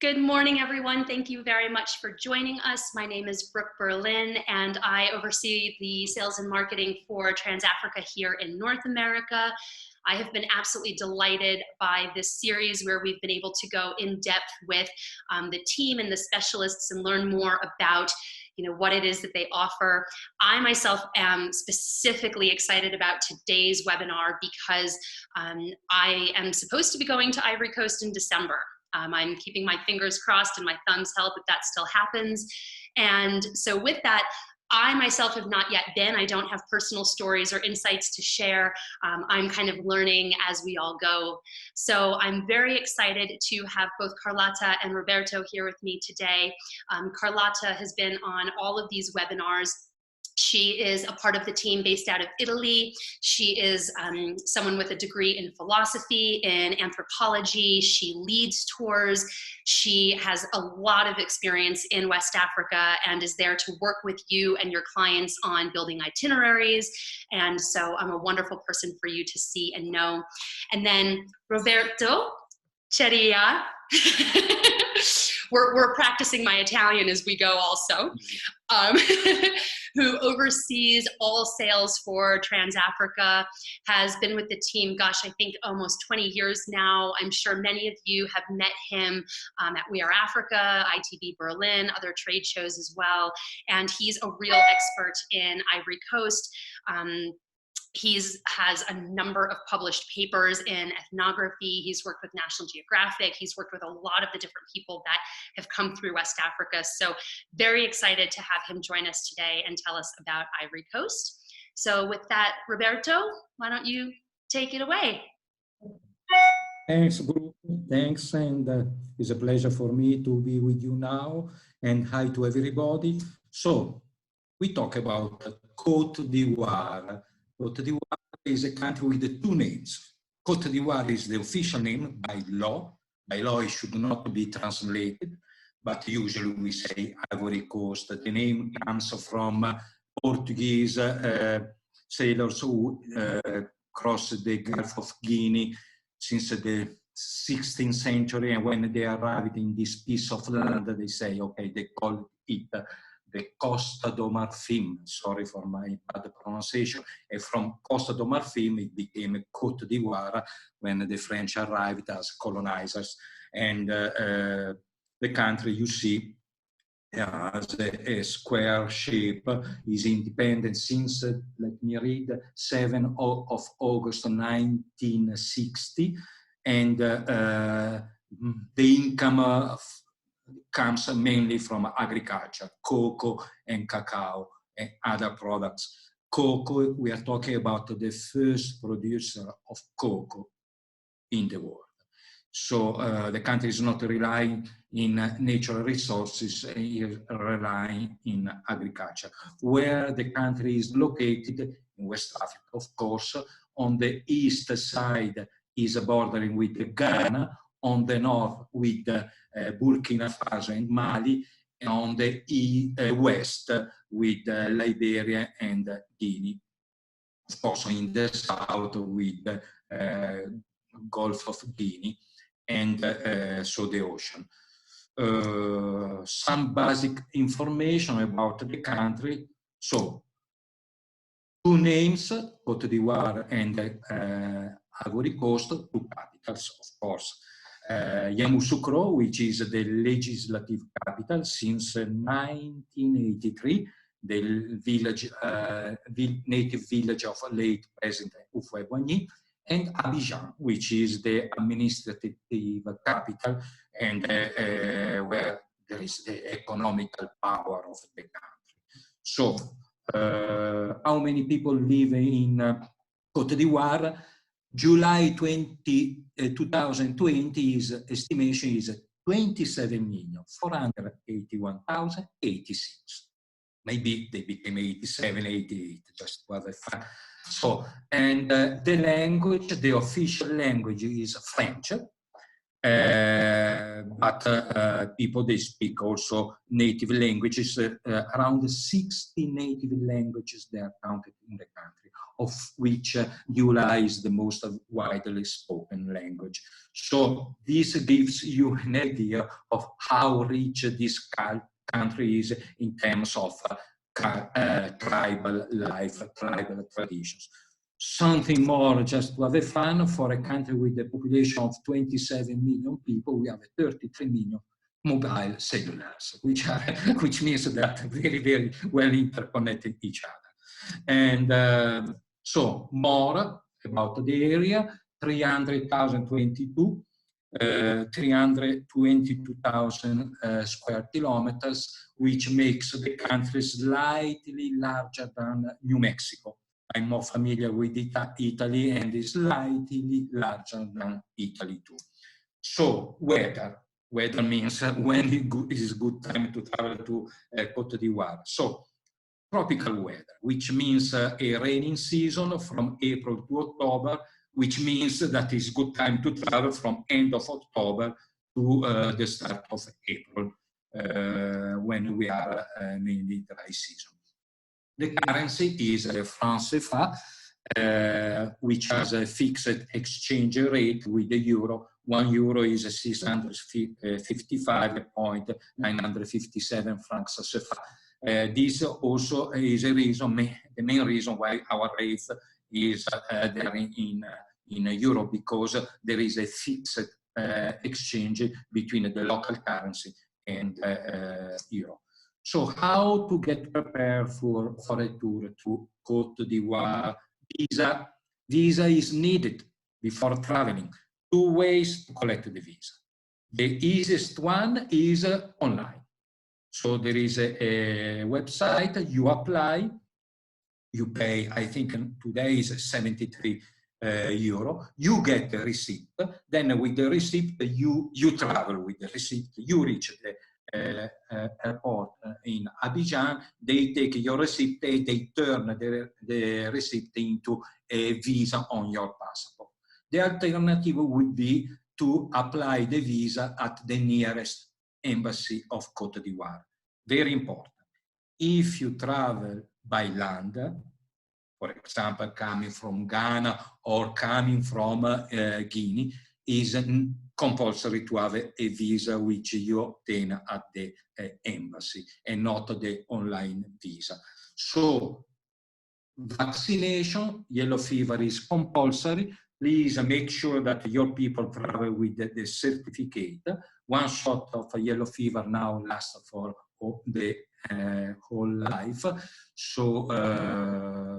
Good morning, everyone. Thank you very much for joining us. My name is Brooke Berlin, and I oversee the sales and marketing for TransAfrica here in North America. I have been absolutely delighted by this series where we've been able to go in depth with the team and the specialists and learn more about what it is that they offer. I myself am specifically excited about today's webinar because I am supposed to be going to Ivory Coast in December. I'm keeping my fingers crossed and my thumbs held that still happens. And so with that, I myself have not yet been. I don't have personal stories or insights to share. I'm kind of learning as we all go. So I'm very excited to have both Carlotta and Roberto here with me today. Carlotta has been on all of these webinars. She is a part of the team based out of Italy. She is someone with a degree in philosophy, in anthropology. She leads tours. She has a lot of experience in West Africa and is there to work with you and your clients on building itineraries. And so I'm a wonderful person for you to see and know. And then Roberto Cerea. We're practicing my Italian as we go also, who oversees all sales for TransAfrica, has been with the team, gosh, I think almost 20 years now. I'm sure many of you have met him at We Are Africa, ITB Berlin, other trade shows as well. And he's a real expert in Ivory Coast. He has a number of published papers in ethnography. He's worked with National Geographic. He's worked with a lot of the different people that have come through West Africa. So very excited to have him join us today and tell us about Ivory Coast. So with that, Roberto, why don't you take it away? Thanks, Brooke. Thanks, and it's a pleasure for me to be with you now. And hi to everybody. So we talk about Côte d'Ivoire. Côte d'Ivoire is a country with two names. Côte d'Ivoire is the official name by law. By law, it should not be translated, but usually we say Ivory Coast. The name comes from Portuguese sailors who crossed the Gulf of Guinea since the 16th century, and when they arrived in this piece of land, they say, okay, they call it the Costa do Marfim, sorry for my bad pronunciation, and from Costa do Marfim it became Côte d'Ivoire when the French arrived as colonizers. And the country, you see, has a square shape, is independent since, let me read, 7 of August 1960, and the income comes mainly from agriculture, cocoa and cacao and other products. Cocoa, we are talking about the first producer of cocoa in the world. So the country is not relying in natural resources, is relying in agriculture. Where the country is located, in West Africa, of course, on the east side is bordering with Ghana, on the north with Burkina Faso and Mali, and on the west with Liberia and Guinea. Also in the south with Gulf of Guinea and so the ocean. Some basic information about the country. So, two names, Côte d'Ivoire and Ivory Coast, two capitals, of course. Yamoussoukro, which is the legislative capital since 1983, the village, native village of late President Houphouët-Boigny, and Abidjan, which is the administrative capital and where there is the economical power of the country. So, how many people live in Côte d'Ivoire? July 2020 estimation is 27,481,086. Maybe they became 87, 88, just for the fun. So, and the language, the official language is French. but people, they speak also native languages. Around 60 native languages they are counted in the country, of which Eula is the most widely spoken language. So this gives you an idea of how rich this country is in terms of tribal life, tribal traditions. Something more just to have fun, for a country with a population of 27 million people, we have 33 million mobile cellulars, which means that very, very well interconnected each other. And so more about the area, 300,022, 322,000 square kilometers, which makes the country slightly larger than New Mexico. I'm more familiar with Italy, and is slightly larger than Italy too. So weather means when is good time to travel to Côte d'Ivoire. So tropical weather, which means a raining season from April to October, which means that it's good time to travel from end of October to the start of April, when we are mainly dry season. The currency is franc CFA, which has a fixed exchange rate with the euro. 1 euro is 655.957 francs CFA. This also is a reason, the main reason why our rate is there in euro, because there is a fixed exchange between the local currency and euro. So how to get prepared for a tour to Côte d'Ivoire? Visa is needed before traveling. 2 ways to collect the visa. The easiest one is online. So there is a website, you apply, you pay, I think today is 73 euro, you get a receipt, then with the receipt you travel with the receipt, you reach the airport in Abidjan, they take your receipt, they turn the receipt into a visa on your passport. The alternative would be to apply the visa at the nearest embassy of Côte d'Ivoire. Very important. If you travel by land, for example, coming from Ghana or coming from Guinea, is compulsory to have a visa which you obtain at the embassy and not the online visa. So vaccination, yellow fever is compulsory. Please make sure that your people travel with the certificate. 1 shot of yellow fever now lasts for the whole life. So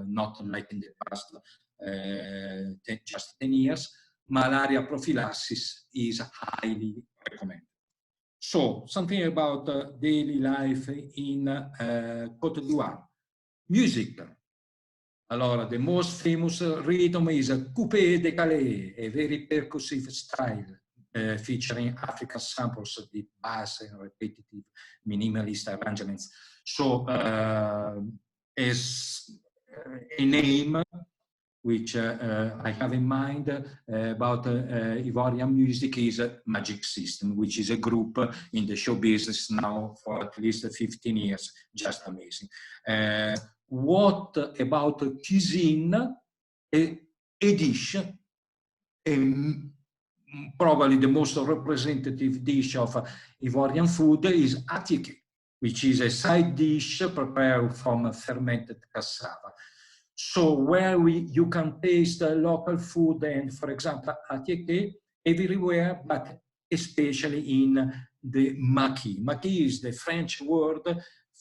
not like in the past, just 10 years. Malaria prophylaxis is highly recommended. So something about daily life in Côte d'Ivoire. Music. Allora, the most famous rhythm is coupé décalé, a very percussive style featuring African samples, deep bass and repetitive minimalist arrangements. So, as a name which I have in mind about Ivorian music is Magic System, which is a group in the show business now for at least 15 years. Just amazing. What about cuisine? A dish, probably the most representative dish of Ivorian food is atiké, which is a side dish prepared from fermented cassava. So where you can taste local food and, for example, atiké everywhere, but especially in the maquis. Maquis is the French word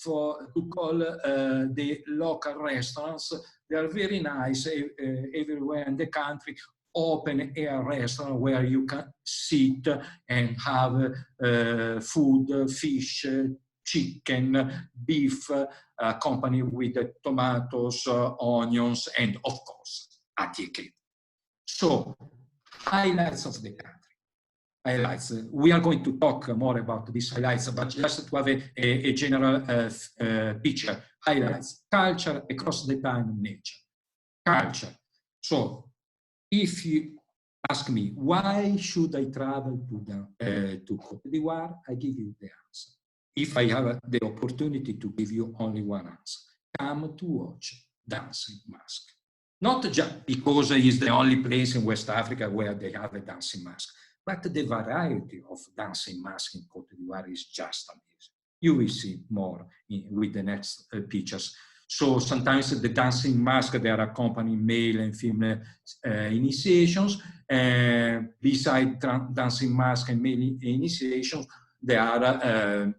to call the local restaurants. They are very nice everywhere in the country, open air restaurant where you can sit and have food, fish, chicken, beef, accompanied with tomatoes, onions, and of course, atiké. So, highlights of the country. Highlights. We are going to talk more about these highlights, but just to have a general picture. Highlights. Culture across the time, nature. Culture. So, if ask me, why should I travel to Côte d'Ivoire? I give you the answer. If I have the opportunity to give you only one answer, come to watch Dancing Mask. Not just because it's the only place in West Africa where they have a dancing mask, but the variety of dancing masks in Côte d'Ivoire is just amazing. You will see more with the next pictures. So sometimes the dancing mask, they are accompanying male and female initiations. Beside dancing mask and male initiations, there are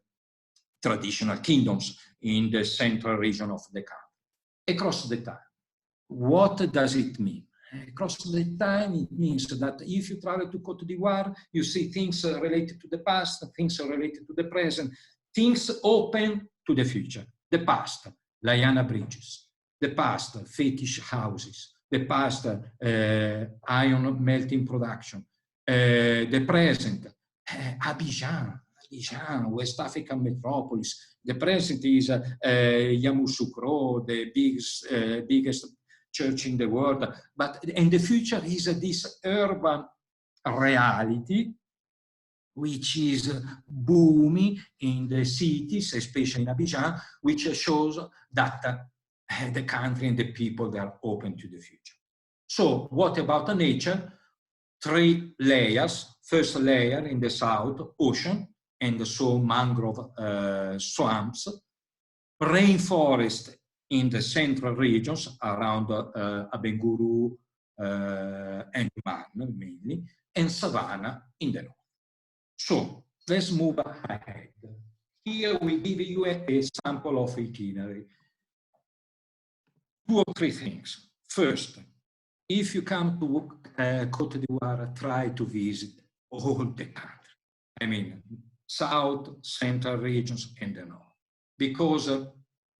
traditional kingdoms in the central region of the country. Across the time, what does it mean? Across the time, it means that if you travel to Côte d'Ivoire, you see things related to the past, things related to the present, things open to the future. The past, Liana bridges. The past, fetish houses. The past, iron melting production. The present, Abidjan, West African metropolis. The present is Yamoussoukro, the biggest church in the world. But in the future is this urban reality, which is booming in the cities, especially in Abidjan, which shows that the country and the people, they are open to the future. So what about the nature? 3 layers. First layer in the south, ocean, and so mangrove swamps, rainforest in the central regions around Abenguru and Man mainly, and savanna in the north. So let's move ahead. Here we give you a sample of itinerary. 2 or 3 things. First, if you come to Côte d'Ivoire, try to visit all the country. I mean, south, central regions, and the north. Because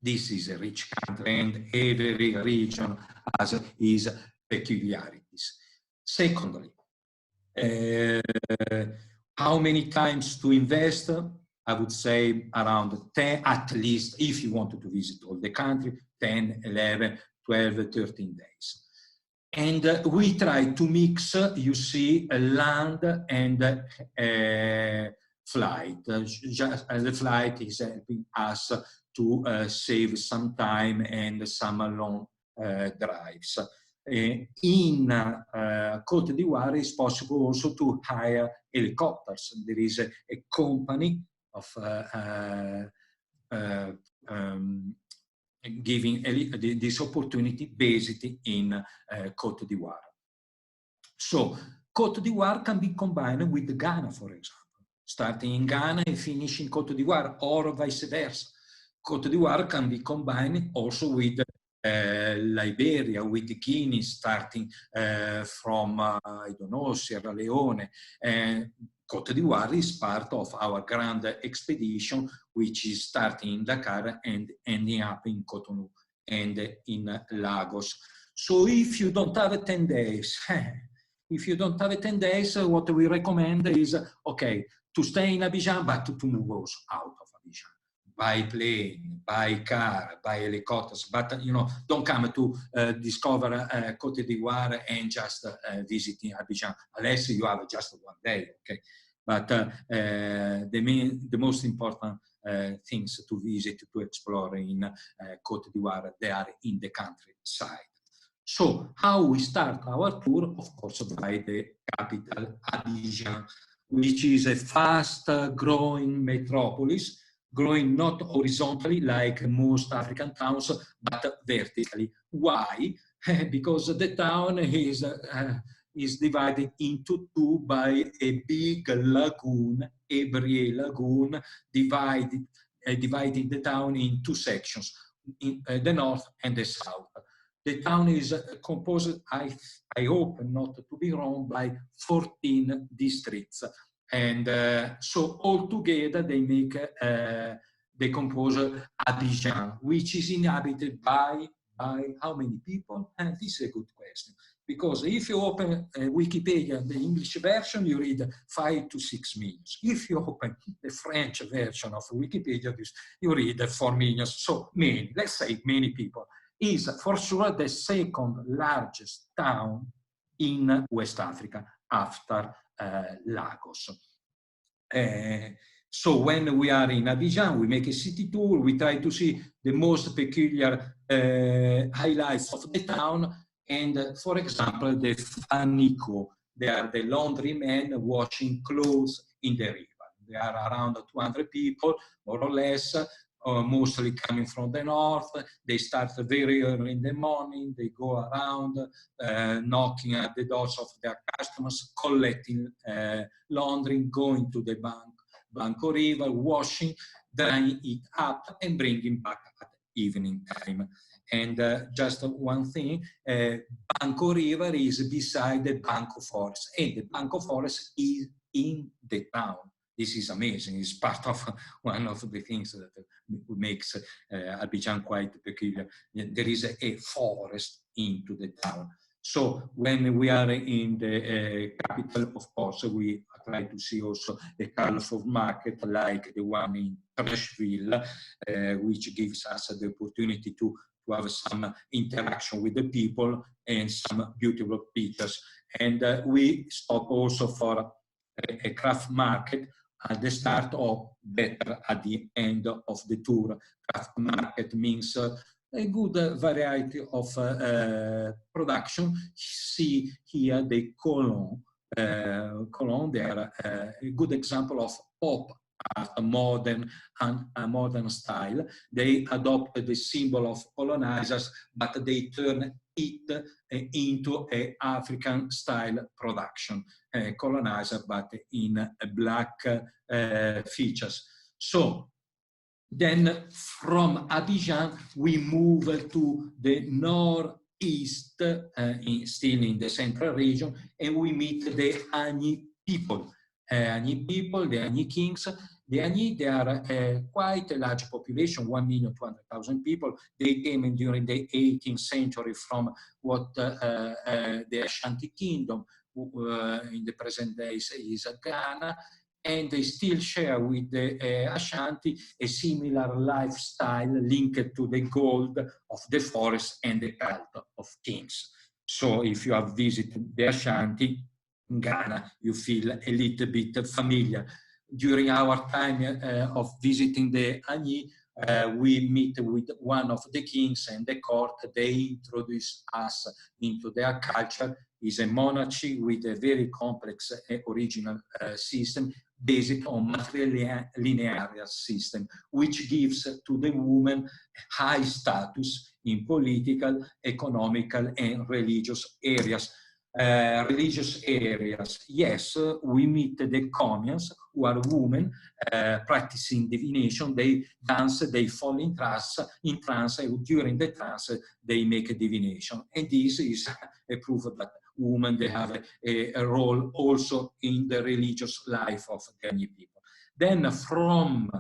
this is a rich country and every region has its peculiarities. Secondly, how many times to invest? I would say around 10, at least, if you wanted to visit all the country, 10, 11, 12, 13 days. And we try to mix, you see, land and flight. Just the flight is helping us to save some time and some long drives. In Côte d'Ivoire, it's possible also to hire helicopters. There is a company of giving this opportunity based in Côte d'Ivoire. So Côte d'Ivoire can be combined with Ghana, for example, starting in Ghana and finishing in Côte d'Ivoire, or vice versa. Côte d'Ivoire can be combined also with Liberia, with Guinea, starting from, I don't know, Sierra Leone. Côte d'Ivoire is part of our grand expedition, which is starting in Dakar and ending up in Cotonou and in Lagos. So if you don't have 10 days, what we recommend is, okay, to stay in Abidjan, but to move also out of Abidjan. By plane, by car, by helicopters, but don't come to discover Côte d'Ivoire and just visiting Abidjan, unless you have just 1 day, okay? But the most important things to visit, to explore in Côte d'Ivoire, they are in the countryside. So how we start our tour? Of course, by the capital, Abidjan, which is a fast-growing metropolis, growing not horizontally like most African towns, but vertically. Why? Because the town is divided into 2 by a big lagoon, Ivory Lagoon, dividing the town in 2 sections, in the north and the south. The town is composed, I hope not to be wrong, by 14 districts. And so all together they compose Abidjan, which is inhabited by how many people? And this is a good question. Because if you open Wikipedia, the English version, you read 5 to 6 million. If you open the French version of Wikipedia, you read 4 million. So many, let's say many people. Is for sure the second largest town in West Africa after Lagos. So when we are in Abidjan, we make a city tour, we try to see the most peculiar highlights of the town, and for example, the Fanico, they are the laundrymen washing clothes in the river. There are around 200 people, more or less, mostly coming from the north. They start very early in the morning. They go around knocking at the doors of their customers, collecting laundry, going to the Banco River, washing, drying it up, and bringing back at evening time. And just one thing, Banco River is beside the Banco Forest, and the Banco Forest is in the town. This is amazing. It's part of one of the things that makes Abidjan quite peculiar. There is a forest into the town. So when we are in the capital, of course, we try to see also a colorful market like the one in Trashville, which gives us the opportunity to have some interaction with the people and some beautiful pictures. And we stop also for a craft market at the start or better at the end of the tour. Craft market means a good variety of production. See here the Colon. Colon, they are a good example of pop art, a modern style. They adopted the symbol of colonizers, but they turn it into an African style production. Colonizer, but in black features. So then from Abidjan, we move to the northeast, still in the central region, and we meet the Agni people. The Agni kings. The Agni, they are quite a large population, 1,200,000 people. They came during the 18th century from what the Ashanti Kingdom, in the present days is Ghana, and they still share with the Ashanti a similar lifestyle linked to the gold of the forest and the cult of kings. So if you have visited the Ashanti in Ghana, you feel a little bit familiar. During our time of visiting the Agni, we meet with one of the kings and the court. They introduce us into their culture. It's a monarchy with a very complex original system based on matrilinear system, which gives to the woman high status in political, economical, and religious areas. Yes, we meet the Komians, who are women practicing divination. They dance, they fall in trance, and during the trance they make a divination. And this is a proof that women, they have a role also in the religious life of the Agni people. Then from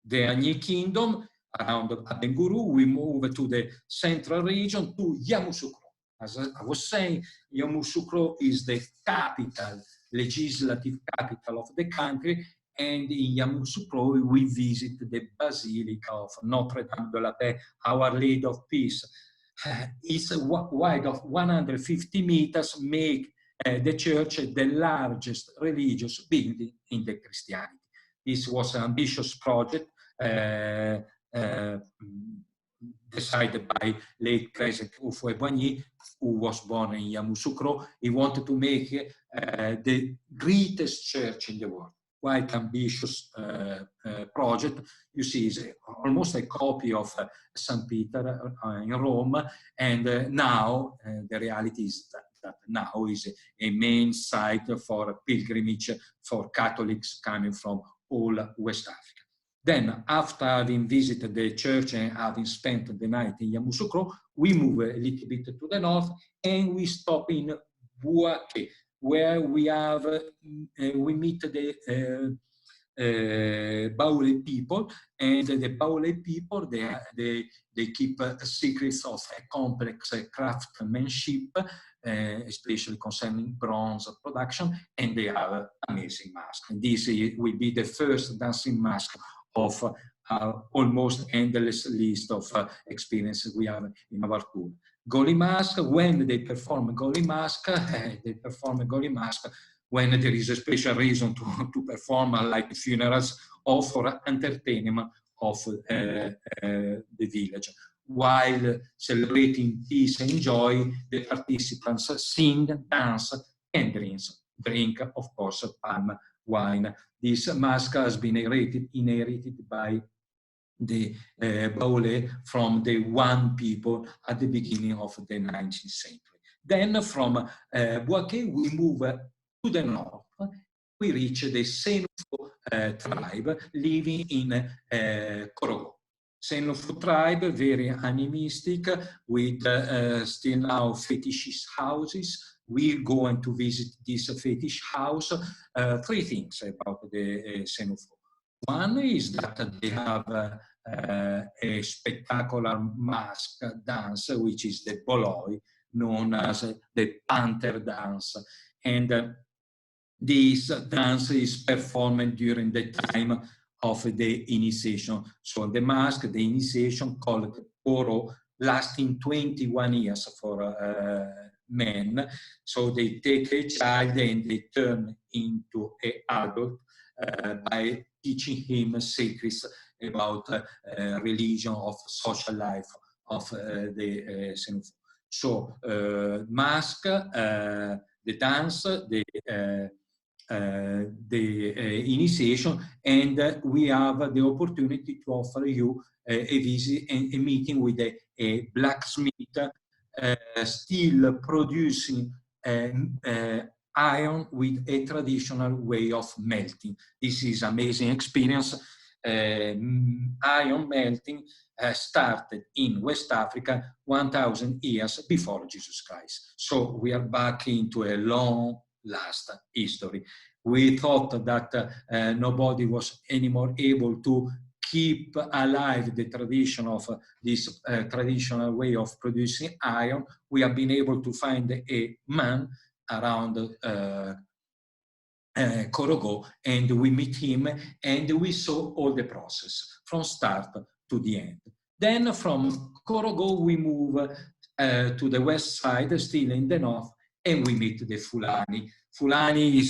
the Agni kingdom, around Abenguru, we move to the central region, to Yamoussoukro. As I was saying, Yamoussoukro is the capital, legislative capital of the country, and in Yamoussoukro we visit the Basilica of Notre Dame de la Paix, Our Lady of Peace. It's wide of 150 meters, make the church the largest religious building in the Christianity. This was an ambitious project decided by late President Houphouët-Boigny, who was born in Yamoussoukro. He wanted to make the greatest church in the world. Quite ambitious project. You see, it's almost a copy of St. Peter in Rome, and now the reality is that now is a main site for pilgrimage for Catholics coming from all West Africa. Then, after having visited the church and having spent the night in Yamoussoukro, we move a little bit to the north and we stop in Bouaké, where we have we meet the Baoulé people, and the Baoulé people they keep secrets of a complex craftsmanship, especially concerning bronze production, and they have amazing masks. And this will be the first dancing mask of almost endless list of experiences we have in our tour. Goli mask. When they perform Goli mask, they perform a Goli mask when there is a special reason to perform, like funerals or for entertainment of the village. While celebrating peace and joy, the participants sing, dance, and drink, of course, palm wine. This mask has been inherited by the Baule from the Wan people at the beginning of the 19th century. Then from Boaké, we move to the north. We reach the Senufo tribe living in Korogo. Senufo tribe, very animistic, with still now fetishist houses. We're going to visit this fetish house. Three things about the Senufo. One is that they have a spectacular mask dance, which is the boloi, known as the panther dance. And this dance is performed during the time of the initiation. So the mask, the initiation, called Oro, lasting 21 years for men. So they take a child and they turn into an adult by teaching him secrets about religion, of social life of the Senufo. So mask, the dance, the initiation, and we have the opportunity to offer you a visit and a meeting with a blacksmith still producing iron with a traditional way of melting. This is amazing experience. Iron melting started in West Africa 1,000 years before Jesus Christ. So we are back into a long last history. We thought that nobody was anymore able to keep alive the tradition of this traditional way of producing iron. We have been able to find a man around Korogo, and we meet him, and we saw all the process from start to the end. Then from Korogo, we move to the west side, still in the north, and we meet the Fulani. Fulani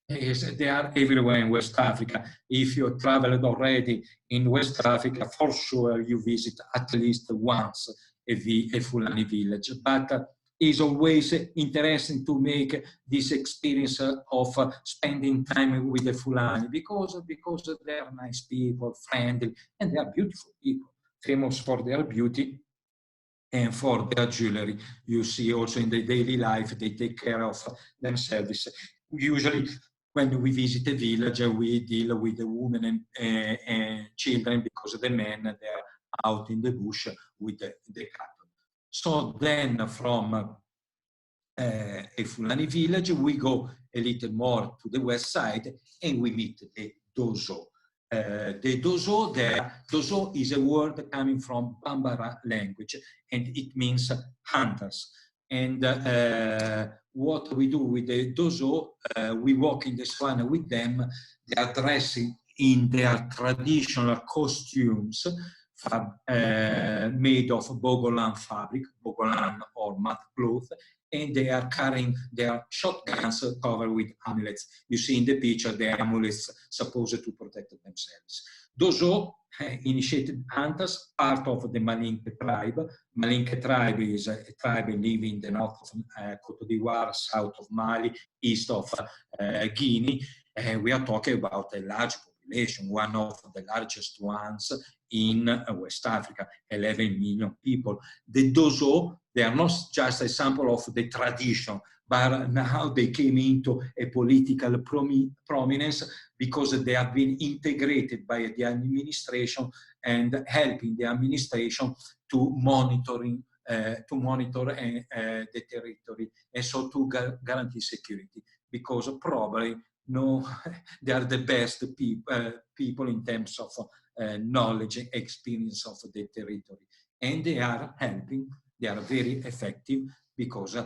they are everywhere in West Africa. If you traveled already in West Africa, for sure you visit at least once a Fulani village. But it's always interesting to make this experience of spending time with the Fulani because they are nice people, friendly, and they are beautiful people, famous for their beauty and for their jewelry. You see also in the daily life, they take care of themselves. Usually, when we visit a village, we deal with the women and children because the men, they're out in the bush with the cattle. So then from a Fulani village, we go a little more to the west side and we meet the Dozo. The Dozo there, Dozo is a word coming from Bambara language and it means hunters. And what we do with the Dozo, we walk in the savannah with them. They are dressing in their traditional costumes made of Bogolan fabric, Bogolan or mud cloth, and they are carrying their shotguns covered with amulets. You see in the picture the amulets supposed to protect themselves. Dozo initiated hunters, part of the Malinke tribe. Malinke tribe is a tribe living in the north of Côte d'Ivoire, south of Mali, east of Guinea. We are talking about a large population, one of the largest ones in West Africa, 11 million people. The Dozo, they are not just a sample of the tradition, but now they came into a political prominence because they have been integrated by the administration and helping the administration to monitor the territory and so to guarantee security, because probably they are the best people in terms of knowledge and experience of the territory, and they are helping. They are very effective because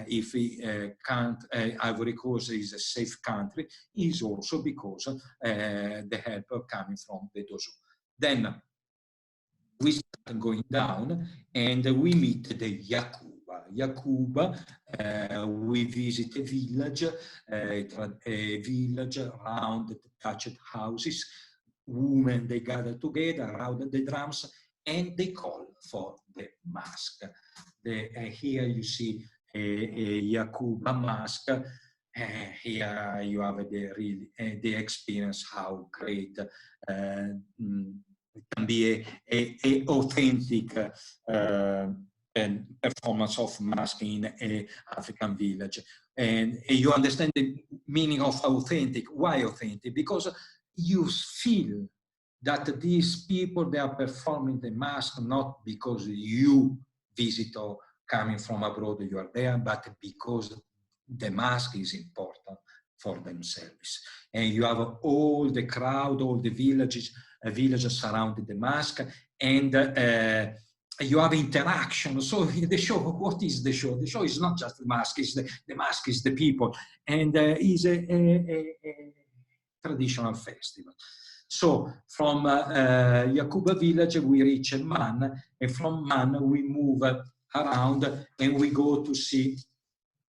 if we can't, Ivory Coast is a safe country, is also because the help coming from the Dozo. Then we start going down and we meet the Yakuba. We visit a village around the thatched houses. Women, they gather together around the drums and they call for the mask. Here you see a Yakuba mask. Here you have the experience how great it can be a authentic performance of mask in an African village. And you understand the meaning of authentic. Why authentic? Because you feel that these people, they are performing the mask not because you visitor coming from abroad, you are there, but because the mask is important for themselves. And you have all the crowd, all the villages surrounding the mask, and you have interaction. So the show, what is the show? The show is not just the mask, it's the mask is the people, and is a traditional festival. So from Yakuba village, we reach Man, and from Man, we move around and we go to see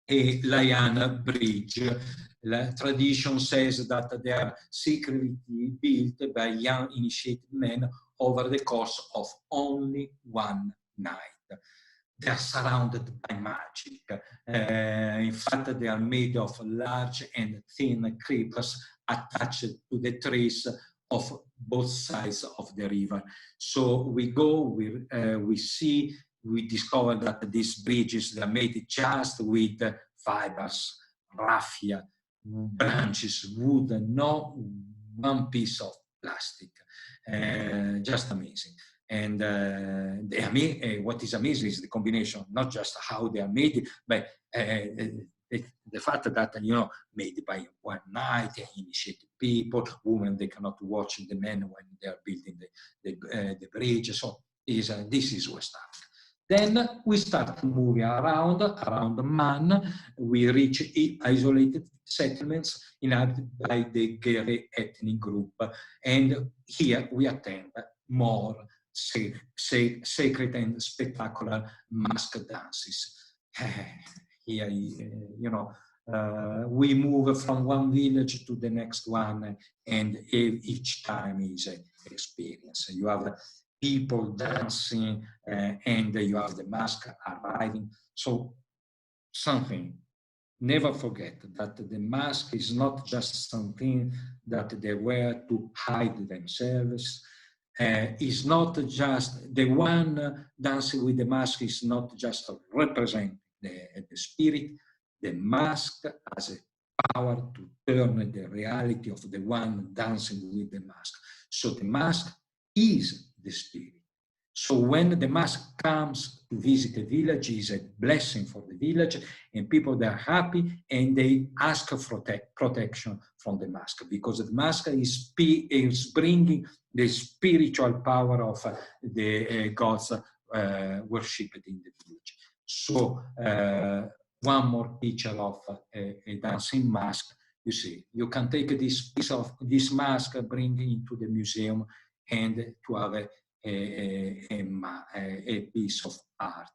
a Lion Bridge. The tradition says that they are secretly built by young initiated men over the course of only one night. They are surrounded by magic. In fact, they are made of large and thin creepers attached to the trees of both sides of the river. So we go, we see, we discover that these bridges are made just with fibers, raffia, branches, wood, no one piece of plastic. Just amazing. And what is amazing is the combination, not just how they are made, but the fact that, made by one night, initiated people, women, they cannot watch the men when they are building the bridge. So this is West Africa. Then we start moving around Man. We reach isolated settlements inhabited by the Gere ethnic group. And here we attend more sacred and spectacular mask dances. Here, we move from one village to the next one, and each time is an experience. You have people dancing, and you have the mask arriving. So never forget that the mask is not just something that they wear to hide themselves. Is not just the one dancing with the mask is not just represent the spirit. The mask has a power to turn the reality of the one dancing with the mask. So the mask is the spirit. So when the mask comes to visit a village, it's a blessing for the village, and people, they are happy and they ask for protection from the mask, because the mask is bringing the spiritual power of the gods worshipped in the village. So one more picture of a dancing mask. You see, you can take this piece of this mask, bring it into the museum, and to have a piece of art.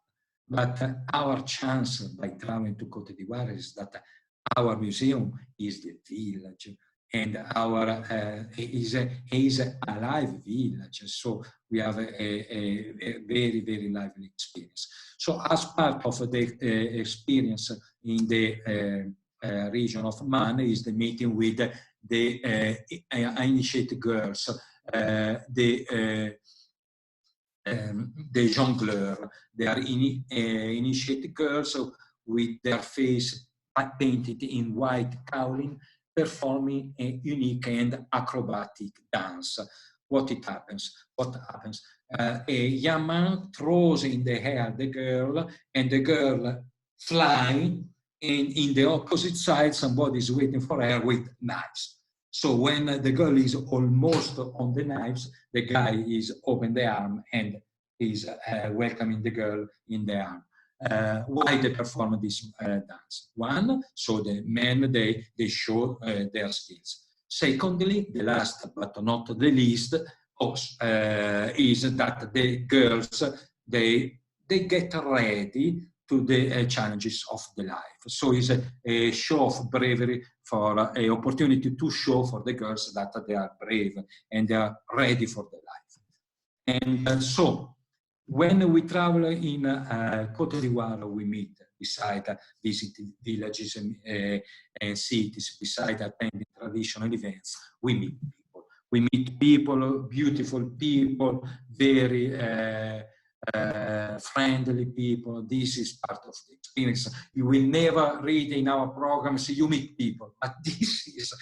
But our chance by traveling to Côte d'Ivoire is that our museum is the village, and our is a live village. So we have a very, very lively experience. So as part of the experience in the region of Man is the meeting with the initiated girls, the jongleurs. They are initiated girls with their face painted in white cowling, performing a unique and acrobatic dance. What happens? A young man throws in the air the girl, and the girl flying, and in the opposite side, somebody is waiting for her with knives. So when the girl is almost on the knives, the guy is open the arm and is welcoming the girl in the arm. Why they perform this dance? One, so the men, they show their skills. Secondly, the last but not the least, is that the girls, they get ready to the challenges of the life. So it's a show of bravery, for an opportunity to show for the girls that they are brave and they are ready for the life. And so when we travel in Côte d'Ivoire, we meet, beside visiting villages and cities, beside attending traditional events, we meet people. We meet people, beautiful people, very friendly people. This is part of the experience. You will never read in our programs, you meet people, but this is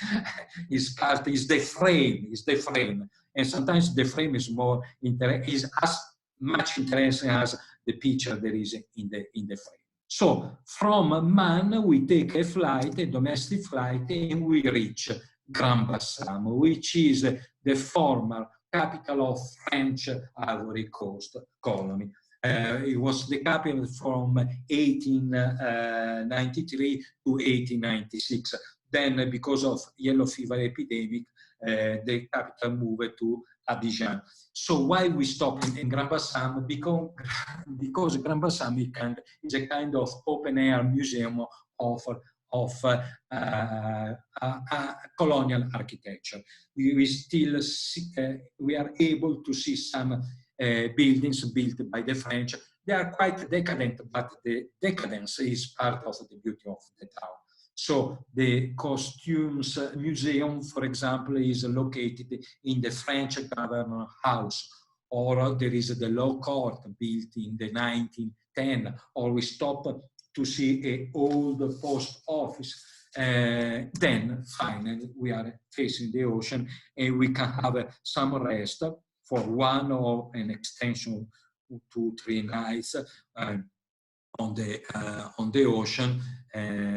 the frame, and sometimes the frame is more is as much interesting as the picture there is in the frame. So from Man, we take a flight, a domestic flight, and we reach Grand-Bassam, which is the former capital of French Ivory Coast colony. It was the capital from 1893 to 1896. Then, because of yellow fever epidemic, the capital moved to Abidjan. So why we stop in Grand-Bassam? Because Grand-Bassam is a kind of open-air museum of colonial architecture. We still we are able to see some buildings built by the French. They are quite decadent, but the decadence is part of the beauty of the town. So the Costumes Museum, for example, is located in the French Government House, or there is the Law Court built in the 1910, or we stop to see an old post office. Then finally we are facing the ocean and we can have some rest for one or an extension of 2-3 nights on the ocean,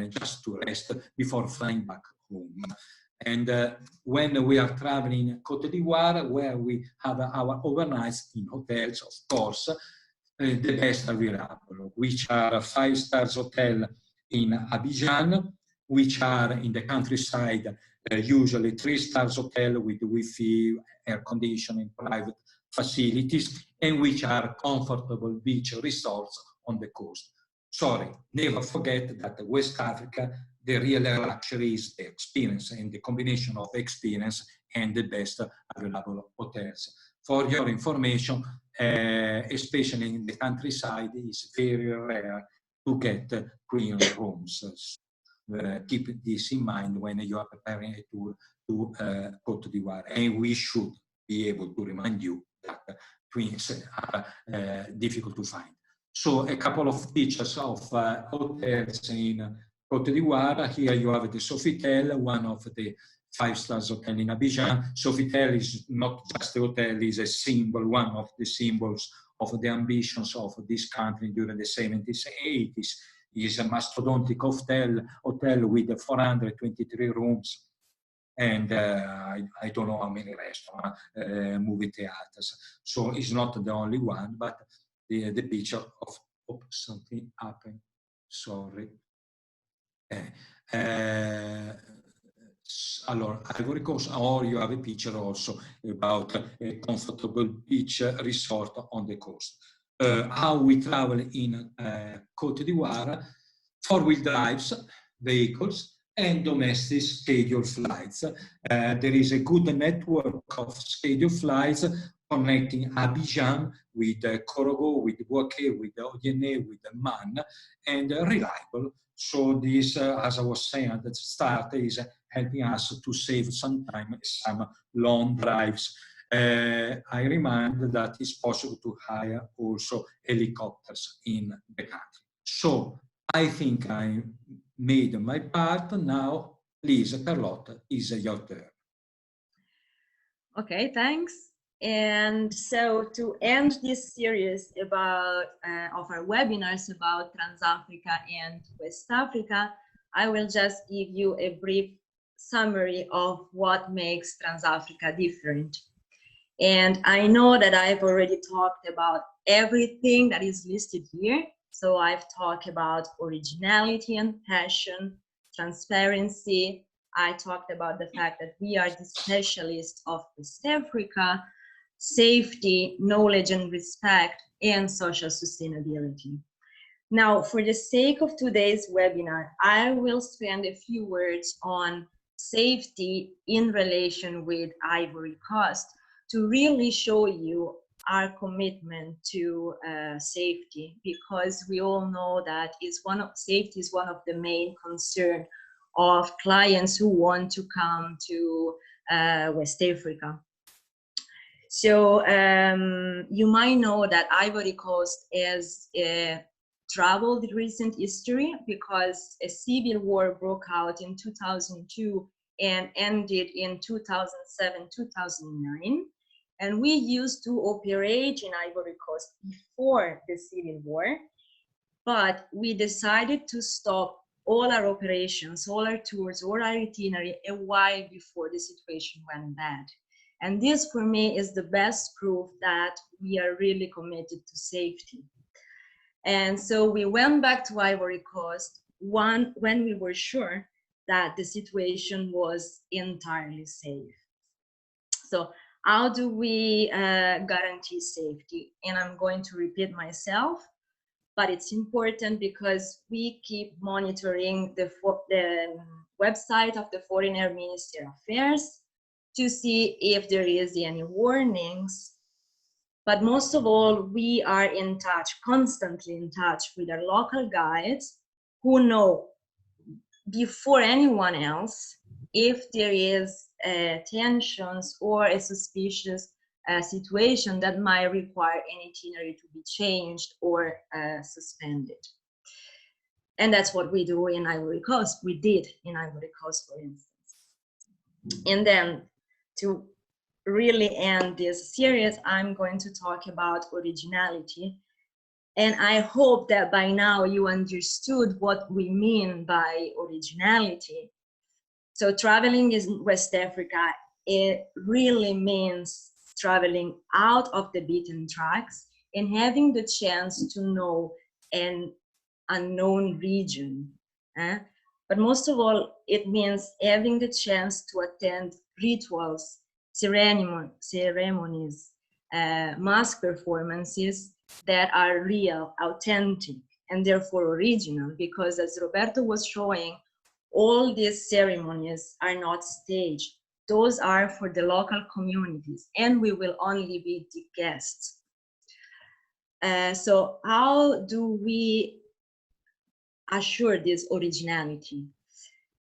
just to rest before flying back home. And when we are traveling in Côte d'Ivoire, where we have our overnights in hotels, of course, the best available, which are 5-star hotel in Abidjan, which are in the countryside, usually 3-star hotel with Wi-Fi, air conditioning, private facilities, and which are comfortable beach resorts on the coast. Sorry, never forget that West Africa, the real luxury is the experience, and the combination of experience and the best available hotels. For your information, especially in the countryside, it's very rare to get clean rooms. Keep this in mind when you are preparing a tour to Côte d'Ivoire, and we should be able to remind you that twins are difficult to find. So a couple of pictures of hotels in Côte d'Ivoire. Here you have the Sofitel, one of the 5-star hotels in Abidjan. Sofitel is not just a hotel, it's a symbol, one of the symbols of the ambitions of this country during the 70s and 80s. It is a mastodontic hotel with 423 rooms, and I don't know how many restaurants, movie theaters. So it's not the only one, but the picture of something happened. Sorry. Allora, Ivory Coast, or you have a picture also about a comfortable beach resort on the coast. How we travel in Côte d'Ivoire: 4-wheel drives, vehicles, and domestic scheduled flights. There is a good network of scheduled flights connecting Abidjan with Korogo, with Bouaké, with Odiene, with Man, and reliable. So this, as I was saying at the start, is helping us to save some time, some long drives. I remind that it's possible to hire also helicopters in the country. So I think I made my part. Now, please, Carlotta, is your turn. Okay, thanks. And so to end this series about of our webinars about TransAfrica and West Africa, I will just give you a brief summary of what makes TransAfrica different. And I know that I've already talked about everything that is listed here. So I've talked about originality and passion, transparency. I talked about the fact that we are the specialists of West Africa. safety, knowledge and respect, and social sustainability. Now, for the sake of today's webinar, I will spend a few words on safety in relation with Ivory Coast to really show you our commitment to safety, because we all know that safety is one of the main concerns of clients who want to come to West Africa. So you might know that Ivory Coast is a troubled recent history, because a civil war broke out in 2002 and ended in 2007-2009. And we used to operate in Ivory Coast before the civil war, but we decided to stop all our operations, all our tours, all our itinerary a while before the situation went bad. And this for me is the best proof that we are really committed to safety. And so we went back to Ivory Coast when we were sure that the situation was entirely safe. So how do we guarantee safety? And I'm going to repeat myself, but it's important because we keep monitoring the website of the Foreign Ministry of Affairs to see if there is any warnings. But most of all, we are in touch, constantly in touch with our local guides who know before anyone else if there is tensions or a suspicious situation that might require an itinerary to be changed or suspended. And that's what we do in Ivory Coast. We did in Ivory Coast, for instance. And then to really end this series, I'm going to talk about originality. And I hope that by now you understood what we mean by originality. So traveling in West Africa, it really means traveling out of the beaten tracks and having the chance to know an unknown region. But most of all, it means having the chance to attend rituals, ceremonies, mask performances that are real, authentic, and therefore original, because as Roberto was showing, all these ceremonies are not staged. Those are for the local communities, and we will only be the guests. So how do we assure this originality?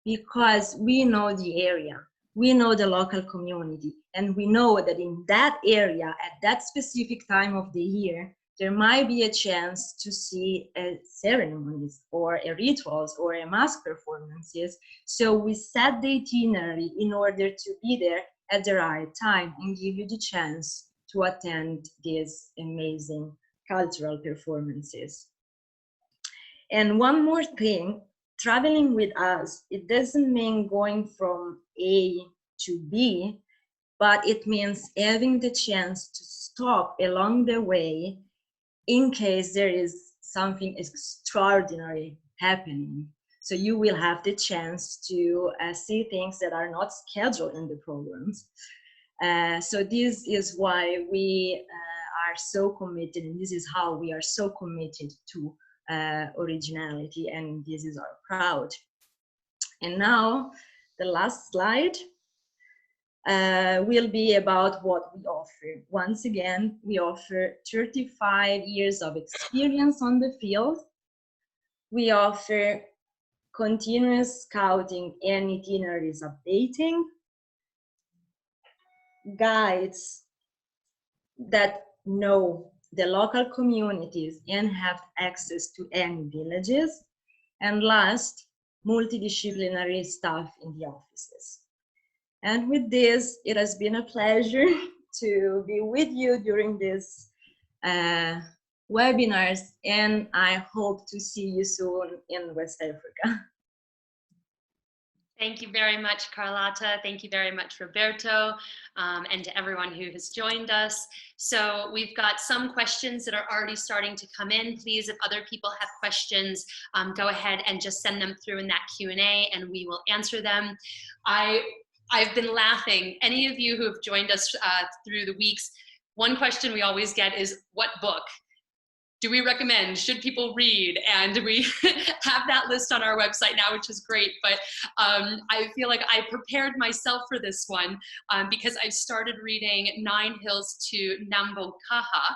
Because we know the area, we know the local community, and we know that in that area, at that specific time of the year, there might be a chance to see ceremonies or rituals or mask performances. So we set the itinerary in order to be there at the right time and give you the chance to attend these amazing cultural performances. And one more thing, traveling with us, it doesn't mean going from A to B, but it means having the chance to stop along the way in case there is something extraordinary happening. So you will have the chance to see things that are not scheduled in the programs. So this is why we are so committed, and this is how we are so committed to originality, and this is our proud. And now the last slide will be about what we offer. Once again, we offer 35 years of experience on the field. We offer continuous scouting and itineraries updating, guides that know the local communities and have access to any villages, and last, multidisciplinary staff in the offices. And with this, it has been a pleasure to be with you during this webinars, and I hope to see you soon in West Africa. Thank you very much, Carlotta. Thank you very much, Roberto, and to everyone who has joined us. So we've got some questions that are already starting to come in. Please, if other people have questions, go ahead and just send them through in that Q&A and we will answer them. I've been laughing. Any of you who have joined us through the weeks, one question we always get is, what book do we recommend? Should people read? And we have that list on our website now, which is great. But I feel like I prepared myself for this one because I've started reading 9 Hills to Nambokaha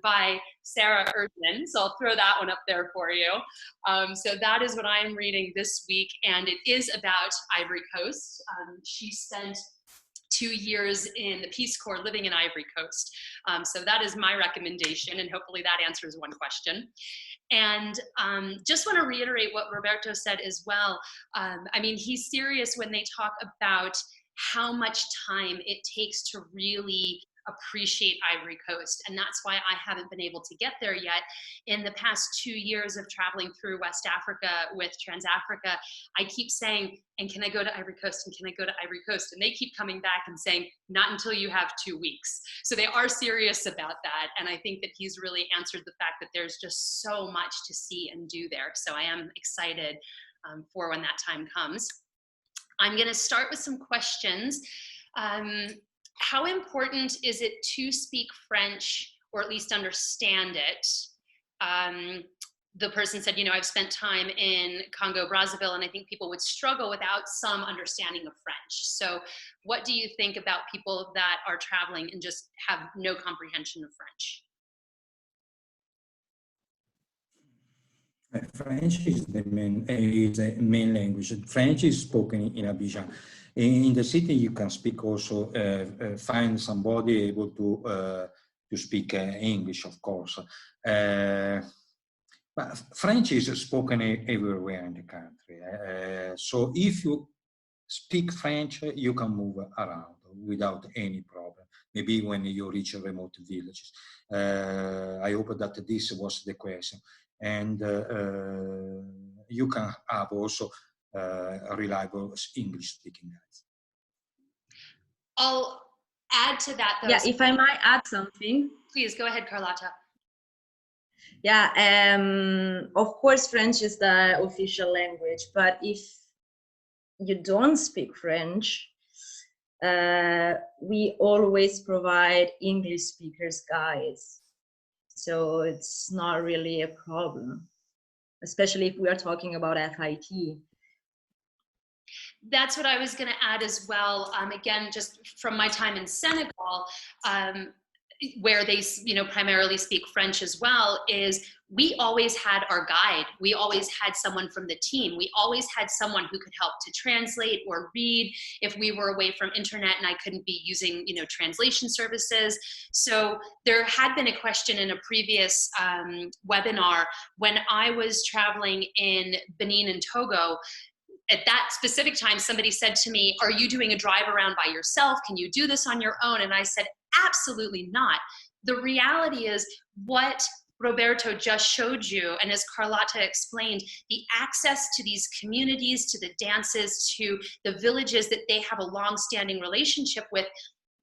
by Sarah Erdman. So I'll throw that one up there for you. So that is what I'm reading this week. And it is about Ivory Coast. She spent 2 years in the Peace Corps living in Ivory Coast. So that is my recommendation, and hopefully that answers one question. And just want to reiterate what Roberto said as well. I mean, he's serious when they talk about how much time it takes to really appreciate Ivory Coast. And that's why I haven't been able to get there yet. In the past 2 years of traveling through West Africa with TransAfrica, I keep saying, and can I go to Ivory Coast? And can I go to Ivory Coast? And they keep coming back and saying, not until you have 2 weeks. So they are serious about that. And I think that he's really answered the fact that there's just so much to see and do there. So I am excited for when that time comes. I'm going to start with some questions. How important is it to speak French, or at least understand it? The person said, you know, I've spent time in Congo, Brazzaville, and I think people would struggle without some understanding of French. So what do you think about people that are traveling and just have no comprehension of French? French is the main language. French is spoken in Abidjan. In the city, you can speak also, find somebody able to speak English, of course. But French is spoken everywhere in the country. So if you speak French, you can move around without any problem. Maybe when you reach remote villages. I hope that this was the question. And you can have also reliable English-speaking guys. I'll add to that, though. Yeah, if I might add something. Please, go ahead, Carlotta. Yeah, of course, French is the official language, but if you don't speak French, we always provide English speakers guides. So it's not really a problem, especially if we are talking about FIT. That's what I was going to add as well. Again, just from my time in Senegal, where they, you know, primarily speak French as well, is we always had our guide. We always had someone from the team. We always had someone who could help to translate or read if we were away from internet and I couldn't be using, you know, translation services. So there had been a question in a previous webinar when I was traveling in Benin and Togo. At that specific time, somebody said to me, are you doing a drive around by yourself? Can you do this on your own? And I said, absolutely not. The reality is what Roberto just showed you, and as Carlotta explained, the access to these communities, to the dances, to the villages that they have a long-standing relationship with,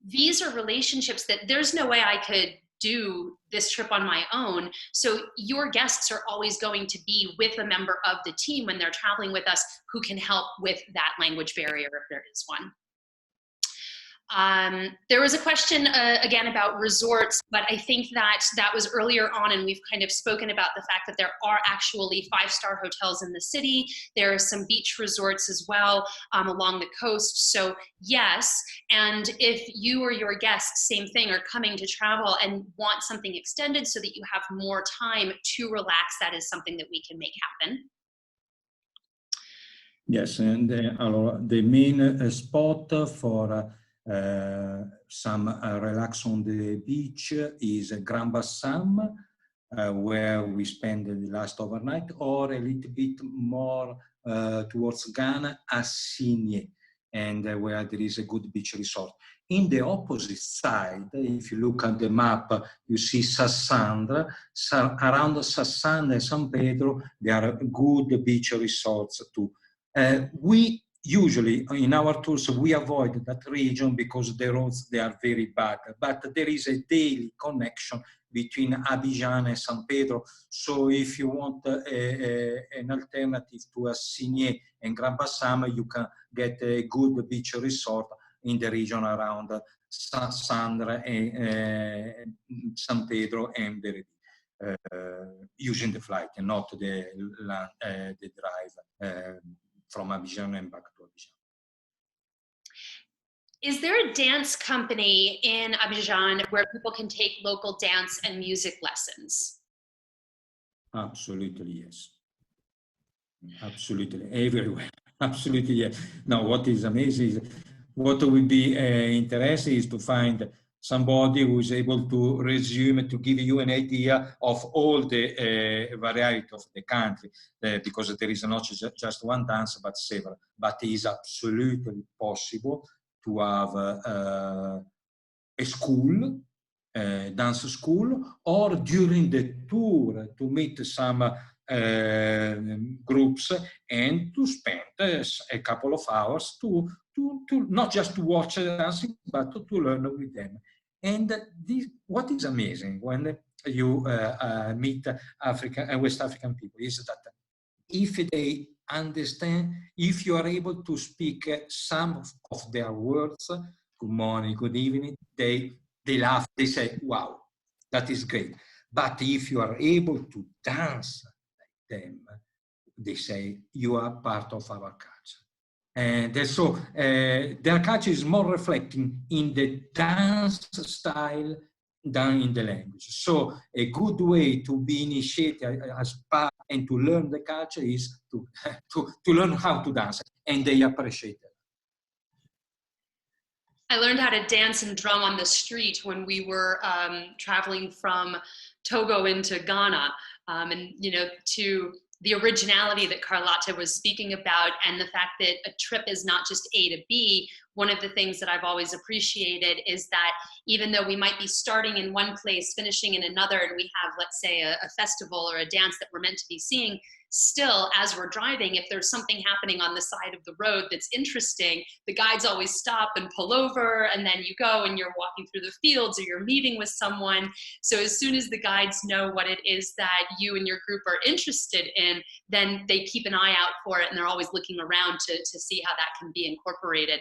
these are relationships that there's no way I could do this trip on my own. So your guests are always going to be with a member of the team when they're traveling with us who can help with that language barrier if there is one. There was a question again about resorts, but I think that was earlier on, and we've kind of spoken about the fact that there are actually 5-star hotels in the city. There are some beach resorts as well along the coast. So yes, and if you or your guests, same thing, are coming to travel and want something extended so that you have more time to relax, that is something that we can make happen. Yes, and the main spot for some relax on the beach is Grand Bassam, where we spend the last overnight, or a little bit more towards Ghana, Assigné, and where there is a good beach resort. In the opposite side, if you look at the map, you see Sassandra. Around Sassandra and San Pedro, there are good beach resorts too. We usually in our tours we avoid that region because the roads, they are very bad, but there is a daily connection between Abidjan and San Pedro. So if you want an alternative to Assigné and Grand Bassam, you can get a good beach resort in the region around Sandra and San Pedro and Beredi, using the flight and not the drive from Abidjan and back to Abidjan. Is there a dance company in Abidjan where people can take local dance and music lessons? Absolutely, yes. Absolutely, everywhere. Absolutely, yes. Now, what is amazing is, what would be interesting is to find somebody who is able to resume, to give you an idea of all the variety of the country, because there is not just one dance, but several. But it is absolutely possible to have a school, dance school, or during the tour to meet some groups and to spend a couple of hours to not just to watch dancing, but to learn with them. And what is amazing when you meet West African people is that if they understand, if you are able to speak some of their words, good morning, good evening, they laugh, they say, wow, that is great. But if you are able to dance like them, they say, you are part of our culture. And so their culture is more reflecting in the dance style than in the language. So a good way to be initiated as part and to learn the culture is to learn how to dance, and they appreciate it. I learned how to dance and drum on the street when we were traveling from Togo into Ghana, and to the originality that Carlotta was speaking about, and the fact that a trip is not just A to B. One of the things that I've always appreciated is that even though we might be starting in one place, finishing in another, and we have, let's say, a festival or a dance that we're meant to be seeing, still, as we're driving, if there's something happening on the side of the road that's interesting, the guides always stop and pull over, and then you go and you're walking through the fields or you're meeting with someone. So as soon as the guides know what it is that you and your group are interested in, then they keep an eye out for it, and they're always looking around to see how that can be incorporated.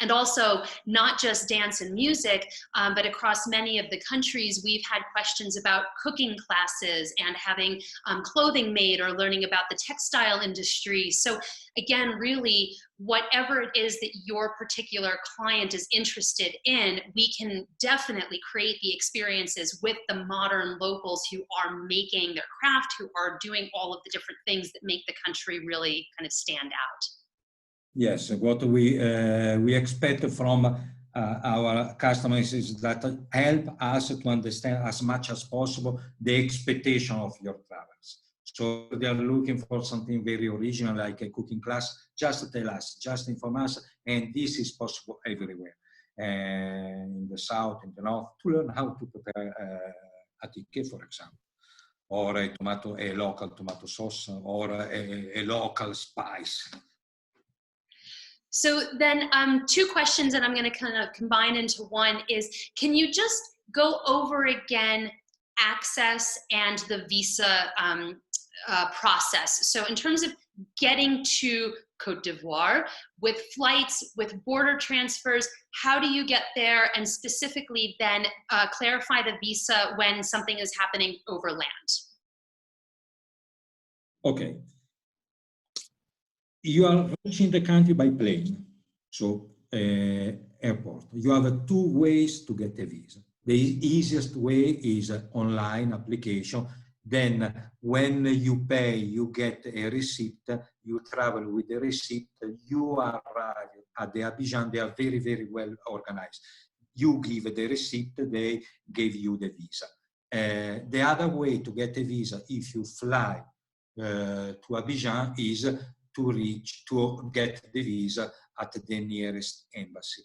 And also, not just dance and music, but across many of the countries, we've had questions about cooking classes and having clothing made, or learning about the textile industry. So again, really, whatever it is that your particular client is interested in, we can definitely create the experiences with the modern locals who are making their craft, who are doing all of the different things that make the country really kind of stand out. Yes, what we expect from our customers is that help us to understand as much as possible the expectation of your travelers. So they are looking for something very original, like a cooking class. Just tell us, just inform us, and this is possible everywhere. In the south, in the north, to learn how to prepare a ticket, for example, or a local tomato sauce, or a local spice. So then two questions that I'm going to kind of combine into one is, can you just go over again access and the visa process? So in terms of getting to Côte d'Ivoire, with flights, with border transfers, how do you get there? And specifically then clarify the visa when something is happening over land. Okay. You are reaching the country by plane, so airport. You have two ways to get a visa. The easiest way is online application. Then when you pay, you get a receipt, you travel with the receipt, you arrive at the Abidjan. They are very, very well organized. You give the receipt, they give you the visa. The other way to get a visa, if you fly to Abidjan, is to get the visa at the nearest embassy.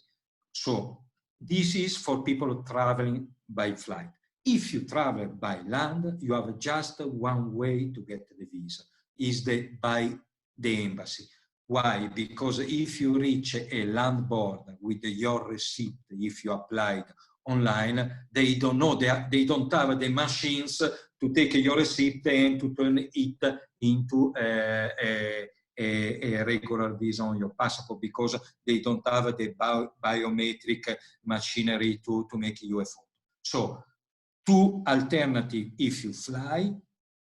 So this is for people traveling by flight. If you travel by land, you have just one way to get the visa, is by the embassy. Why? Because if you reach a land border with your receipt, if you applied online, they don't know, they don't have the machines to take your receipt and to turn it into a a regular visa on your passport because they don't have the biometric machinery to make you a photo. So, two alternatives if you fly,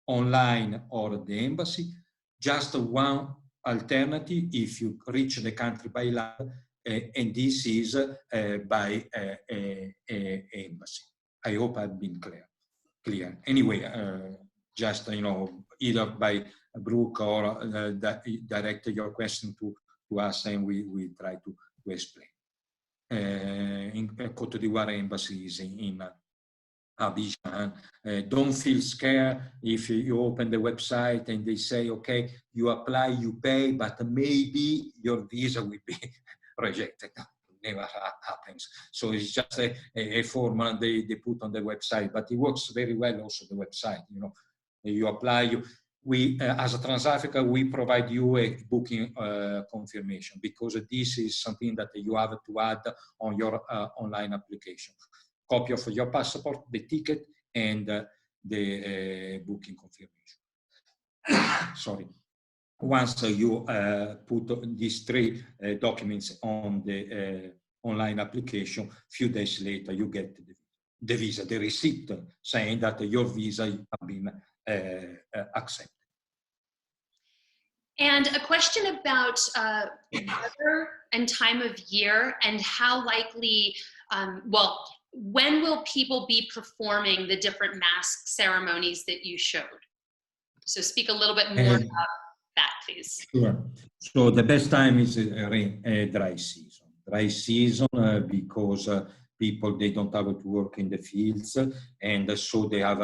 online or the embassy, just one alternative if you reach the country by land, and this is by embassy. I hope I've been clear. Anyway, just, either by Brooke or direct your question to us and we try to explain. In Côte d'Ivoire embassy is in Abidjan. Don't feel scared if you open the website and they say, okay, you apply, you pay, but maybe your visa will be rejected. Never happens. So it's just a form they put on the website, but it works very well also the website. You apply, we as a TransAfrica, we provide you a booking confirmation because this is something that you have to add on your online application. Copy of your passport, the ticket, and the booking confirmation. Sorry. Once you put these three documents on the online application, few days later you get the visa, the receipt saying that your visa has been accepted. And a question about weather and time of year and how likely, when will people be performing the different mask ceremonies that you showed? So speak a little bit more about that, please. Sure. So the best time is dry season. Dry season because people, they don't have to work in the fields, and so they have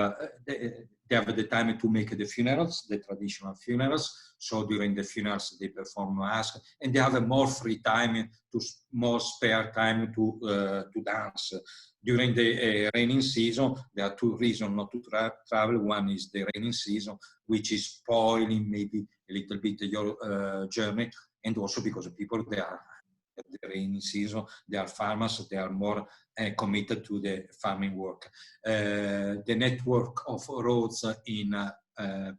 the time to make the funerals, the traditional funerals. So during the funerals they perform masks, and they have more free time, more spare time to dance. During the raining season, there are two reasons not to travel. One is the raining season, which is spoiling maybe a little bit your journey, and also because people, they are at the rainy season, they are farmers, they are more committed to the farming work. The network of roads in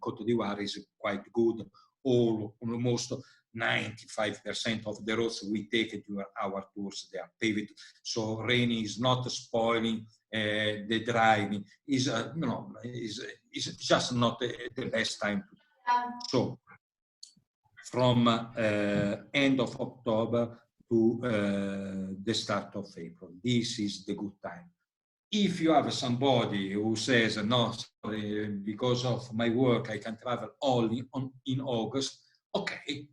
Côte d'Ivoire is quite good. Almost 95% of the roads we take during our tours, they are paved. So rain is not spoiling the driving. Is just not the best time. So from end of October to the start of April, this is the good time. If you have somebody who says, no, sorry, because of my work, I can travel only in August, okay.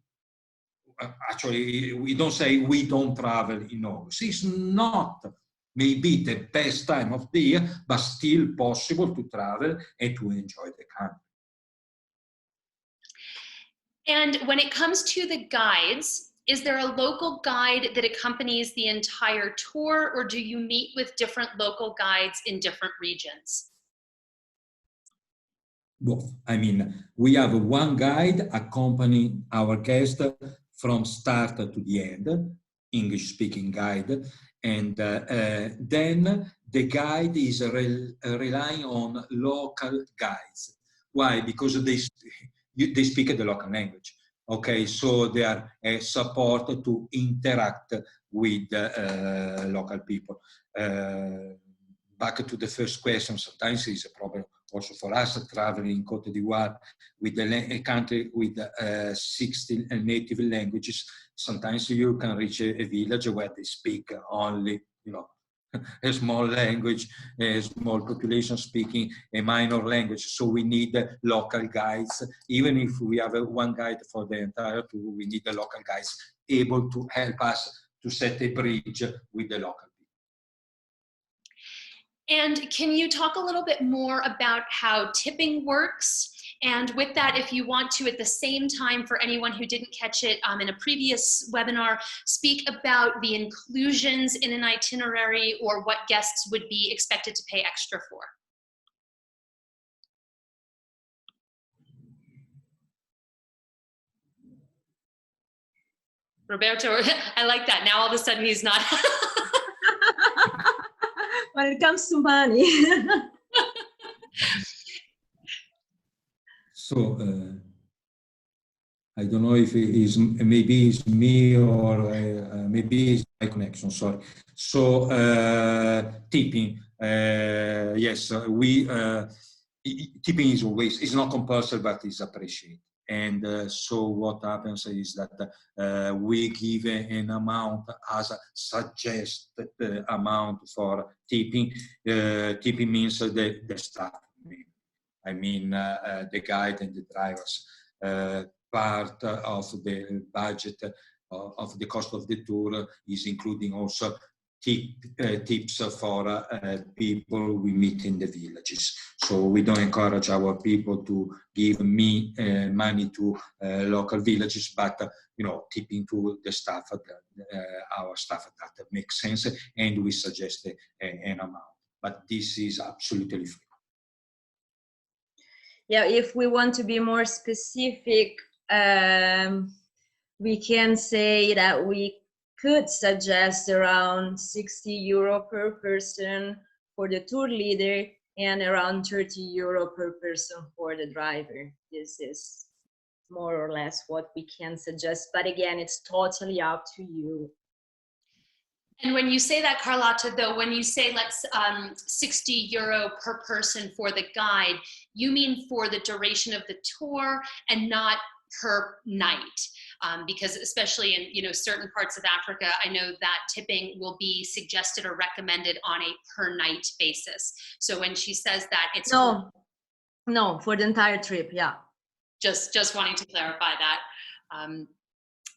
Actually, we don't say we don't travel in August. It's not maybe the best time of the year, but still possible to travel and to enjoy the country. And when it comes to the guides, is there a local guide that accompanies the entire tour, or do you meet with different local guides in different regions? Both. I mean, we have one guide accompanying our guest from start to the end, English-speaking guide, and then the guide is relying on local guides. Why? Because they speak the local language. Okay, so they are a support to interact with local people. Back to the first question, sometimes it's a problem also for us traveling in Côte d'Ivoire with a country with 60 native languages. Sometimes you can reach a village where they speak only, a small language, a small population speaking a minor language. So we need local guides. Even if we have one guide for the entire tour, we need the local guides able to help us to set a bridge with the local people. And can you talk a little bit more about how tipping works? And with that, if you want to, at the same time, for anyone who didn't catch it in a previous webinar, speak about the inclusions in an itinerary or what guests would be expected to pay extra for. Roberto, I like that. Now all of a sudden he's not. When it comes to money. So I don't know if it is, maybe it's me or maybe it's my connection, sorry. So tipping, yes, tipping is always, it's not compulsory, but it's appreciated. And so what happens is that we give an amount as a suggested amount for tipping. Tipping means the staff. I mean, the guide and the drivers. Part of the budget of the cost of the tour is including also tips for people we meet in the villages. So we don't encourage our people to give money to local villages, but tipping to the staff, our staff, that makes sense, and we suggest an amount. But this is absolutely free. Yeah, if we want to be more specific, we can say that we could suggest around 60 euro per person for the tour leader and around 30 euro per person for the driver. This is more or less what we can suggest, but again, it's totally up to you. And when you say that, Carlotta, though, when you say let's 60 euro per person for the guide, you mean for the duration of the tour and not per night, because especially in certain parts of Africa, I know that tipping will be suggested or recommended on a per night basis. So when she says that, it's no, for the entire trip, yeah. Just wanting to clarify that.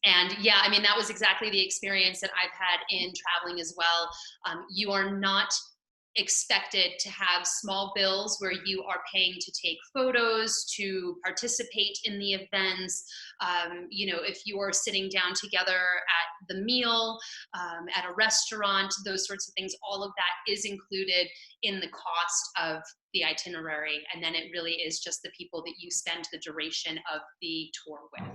And yeah, I mean, that was exactly the experience that I've had in traveling as well. You are not expected to have small bills where you are paying to take photos, to participate in the events. If you are sitting down together at the meal, at a restaurant, those sorts of things, all of that is included in the cost of the itinerary. And then it really is just the people that you spend the duration of the tour with.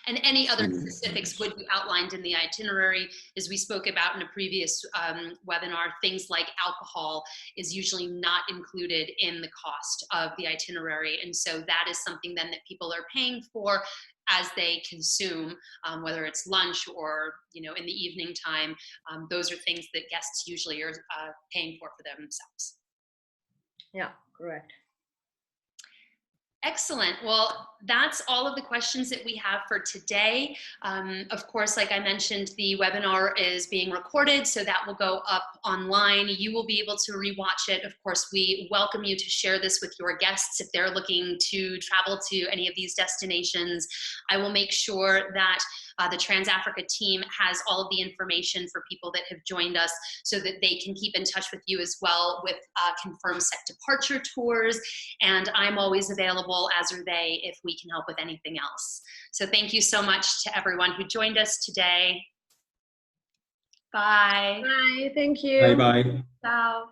And any other specifics would be outlined in the itinerary. As we spoke about in a previous webinar, things like alcohol is usually not included in the cost of the itinerary. And so that is something then that people are paying for as they consume, whether it's lunch or in the evening time. Those are things that guests usually are paying for themselves. Yeah, correct. Excellent. Well, that's all of the questions that we have for today. Of course, like I mentioned, the webinar is being recorded, so that will go up online. You will be able to rewatch it. Of course, we welcome you to share this with your guests if they're looking to travel to any of these destinations. I will make sure that the TransAfrica team has all of the information for people that have joined us so that they can keep in touch with you as well with confirmed set departure tours. And I'm always available, as are they, if we can help with anything else. So thank you so much to everyone who joined us today. Bye. Bye, thank you. Bye-bye. Ciao.